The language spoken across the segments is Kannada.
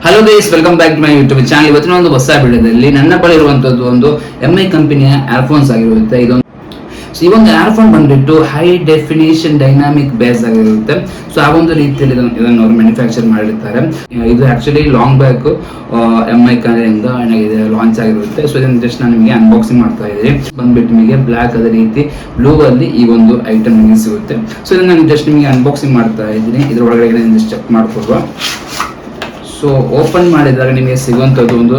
Hello guys, welcome back to my YouTube channel. ಇವತ್ತಿನ ಒಂದು ಹೊಸ ವಿಡಿಯೋದಲ್ಲಿ ನನ್ನ ಬಳಿ ಇರುವಂತದ್ದು ಒಂದು MI ಕಂಪನಿಯ ಏರ್ಫೋನ್ಸ್ ಆಗಿರುತ್ತೆ. ಈ ಒಂದು ಏರ್ಫೋನ್ ಬಂದ್ಬಿಟ್ಟು ಹೈ ಡೆಫಿನೇಷನ್ ಡೈನಾಮಿಕ್ ಬೇಸ್ ಆಗಿರುತ್ತೆ. ಸೊ ಆ ಒಂದು ರೀತಿಯಲ್ಲಿ ಇದನ್ನು ಅವರು ಮ್ಯಾನುಫ್ಯಾಕ್ಚರ್ ಮಾಡಿರ್ತಾರೆ. ಇದು ಆಕ್ಚುಲಿ ಲಾಂಗ್ ಬ್ಯಾಕ್ MI ಕಡೆಯಿಂದ ಏನಾಗಿದೆ ಲಾಂಚ್ ಆಗಿರುತ್ತೆ. ಸೊ ಇದನ್ನು ಜಸ್ಟ್ ನಾನು ನಿಮಗೆ ಅನ್ಬಾಕ್ಸಿಂಗ್ ಮಾಡ್ತಾ ಇದ್ದೀನಿ. ಬಂದ್ಬಿಟ್ಟು ನಿಮಗೆ ಬ್ಲಾಕ್ ಅದೇ ರೀತಿ ಬ್ಲೂ ಅಲ್ಲಿ ಈ ಒಂದು ಐಟಮ್ ನಿಮಗೆ ಸಿಗುತ್ತೆ. ಸೊ ಇದನ್ನು ನಾನು ಜಸ್ಟ್ ನಿಮಗೆ ಅನ್ಬಾಕ್ಸಿಂಗ್ ಮಾಡ್ತಾ ಇದ್ದೀನಿ. ಇದ್ರ ಒಳಗಡೆ ಜಸ್ಟ್ ಚೆಕ್ ಮಾಡ್ಕೊಳ್ವಾ. ಸೊ ಓಪನ್ ಮಾಡಿದಾಗ ನಿಮಗೆ ಸಿಗುವಂಥದ್ದು ಒಂದು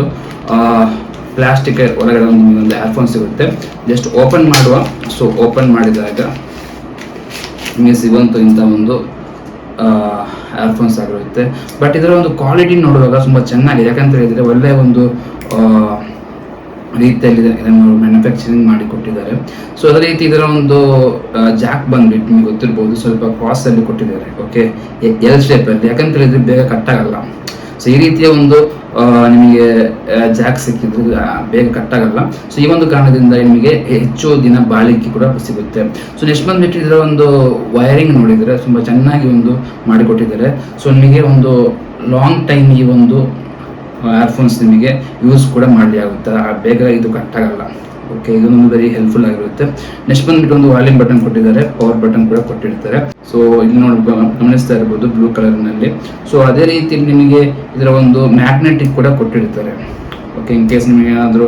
ಪ್ಲಾಸ್ಟಿಕ್ ಒಳಗಡೆ ಒಂದು ಏರ್ಫೋನ್ ಸಿಗುತ್ತೆ. ಜಸ್ಟ್ ಓಪನ್ ಮಾಡುವ. ಸೊ ಓಪನ್ ಮಾಡಿದಾಗ ನಿಮಗೆ ಸಿಗುವಂಥ ಇಂಥ ಒಂದು ಏರ್ಫೋನ್ಸ್ ಆಗಿರುತ್ತೆ. ಬಟ್ ಇದರ ಒಂದು ಕ್ವಾಲಿಟಿ ನೋಡುವಾಗ ತುಂಬ ಚೆನ್ನಾಗಿದೆ. ಯಾಕಂತ ಹೇಳಿದರೆ ಒಳ್ಳೆಯ ಒಂದು ರೀತಿಯಲ್ಲಿ ಇದನ್ನು ಮ್ಯಾನುಫ್ಯಾಕ್ಚರಿಂಗ್ ಮಾಡಿ ಕೊಟ್ಟಿದ್ದಾರೆ. ಸೊ ಅದೇ ರೀತಿ ಇದರ ಒಂದು ಜಾಕ್ ಬಂದ್ಬಿಟ್ಟು ನಿಮಗೆ ಗೊತ್ತಿರ್ಬೋದು, ಸ್ವಲ್ಪ ಕ್ರಾಸ್ ಅಲ್ಲಿ ಕೊಟ್ಟಿದ್ದಾರೆ. ಓಕೆ, ಎಲ್ ಶೇಪಲ್ಲಿ. ಯಾಕಂತ ಹೇಳಿದ್ರೆ ಬೇಗ ಕಟ್ಟಾಗಲ್ಲ. ಸೊ ಈ ರೀತಿಯ ಒಂದು ನಿಮಗೆ ಜಾಕ್ ಸಿಕ್ಕಿದ್ರೆ ಬೇಗ ಕಟ್ಟಾಗಲ್ಲ. ಸೊ ಈ ಒಂದು ಕಾರಣದಿಂದ ನಿಮಗೆ ಹೆಚ್ಚು ದಿನ ಬಾಳಿಕೆ ಕೂಡ ಸಿಗುತ್ತೆ. ಸೊ ನೆಕ್ಸ್ಟ್ ಬಂದ್ಬಿಟ್ಟು ಇದರ ಒಂದು ವೈರಿಂಗ್ ನೋಡಿದರೆ ತುಂಬ ಚೆನ್ನಾಗಿ ಒಂದು ಮಾಡಿಕೊಟ್ಟಿದ್ದಾರೆ. ಸೊ ನಿಮಗೆ ಒಂದು ಲಾಂಗ್ ಟೈಮ್ ಈ ಒಂದು ಏರ್ಫೋನ್ಸ್ ನಿಮಗೆ ಯೂಸ್ ಕೂಡ ಮಾಡಲಿ ಆಗುತ್ತೆ. ಬೇಗ ಇದು ಕಟ್ಟಾಗಲ್ಲ. ಓಕೆ, ಇದೊಂದು ವೆರಿ ಹೆಲ್ಪ್ಫುಲ್ ಆಗಿರುತ್ತೆ. ನೆಕ್ಸ್ಟ್ ಬಂದ್ಬಿಟ್ಟು ಒಂದು ವಾಲ್ಯೂಮ್ ಬಟನ್ ಕೊಟ್ಟಿದ್ದಾರೆ, ಪವರ್ ಬಟನ್ ಕೂಡ ಕೊಟ್ಟಿರ್ತಾರೆ. ಸೊ ಇಲ್ಲಿ ನೋಡಿ ಗಮನಿಸ್ತಾ ಇರ್ಬೋದು ಬ್ಲೂ ಕಲರ್ನಲ್ಲಿ. ಸೊ ಅದೇ ರೀತಿ ನಿಮಗೆ ಇದರ ಒಂದು ಮ್ಯಾಗ್ನೆಟಿಕ್ ಕೂಡ ಕೊಟ್ಟಿರ್ತಾರೆ. ಓಕೆ, ಇನ್ ಕೇಸ್ ನಿಮಗೆ ಏನಾದರೂ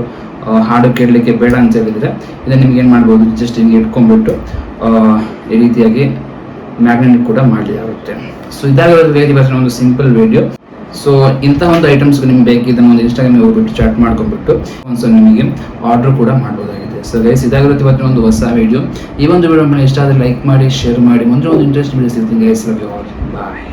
ಹಾಡು ಕೇಳಲಿಕ್ಕೆ ಬೇಡ ಅಂತ ಹೇಳಿದರೆ ಇದನ್ನು ನಿಮ್ಗೆ ಏನು ಮಾಡ್ಬೋದು, ಜಸ್ಟ್ ಹಿಂಗೆ ಇಟ್ಕೊಂಡ್ಬಿಟ್ಟು ಈ ರೀತಿಯಾಗಿ ಮ್ಯಾಗ್ನೆಟಿಕ್ ಕೂಡ ಮಾಡಲಿ ಆಗುತ್ತೆ. ಸೊ ಇದಾಗಿರೋದು ವೆರಿ ಬೆಸ್ಟ್ ಒಂದು ಸಿಂಪಲ್ ವಿಡಿಯೋ. ಸೊ ಇಂಥ ಒಂದು ಐಟಮ್ಸ್ ನಿಮ್ಗೆ ಬೇಕಿದ್ದನ್ನು ಒಂದು ಇನ್ಸ್ಟಾಗ್ರಾಮ್ ಹೋಗ್ಬಿಟ್ಟು ಚಾಟ್ ಮಾಡ್ಕೊಂಡ್ಬಿಟ್ಟು ಒಂದು ನಿಮಗೆ ಆರ್ಡರ್ ಕೂಡ ಮಾಡ್ಬೋದಾಗಿದೆ. ಸೊ ಗೈಸ್, ಇದಾಗಿರುತ್ತೆ ಇವತ್ತಿನ ಒಂದು ಹೊಸ ವಿಡಿಯೋ. ಈ ಒಂದು ವಿಡಿಯೋ ಇಷ್ಟ ಆದರೆ ಲೈಕ್ ಮಾಡಿ, ಶೇರ್ ಮಾಡಿ. ಮುಂದೆ ಒಂದು ಇಂಟ್ರೆಸ್ಟ್ ವಿಡಿಯೋ ಸಿಗ್ತೀನಿ guys. Love you all. Bye.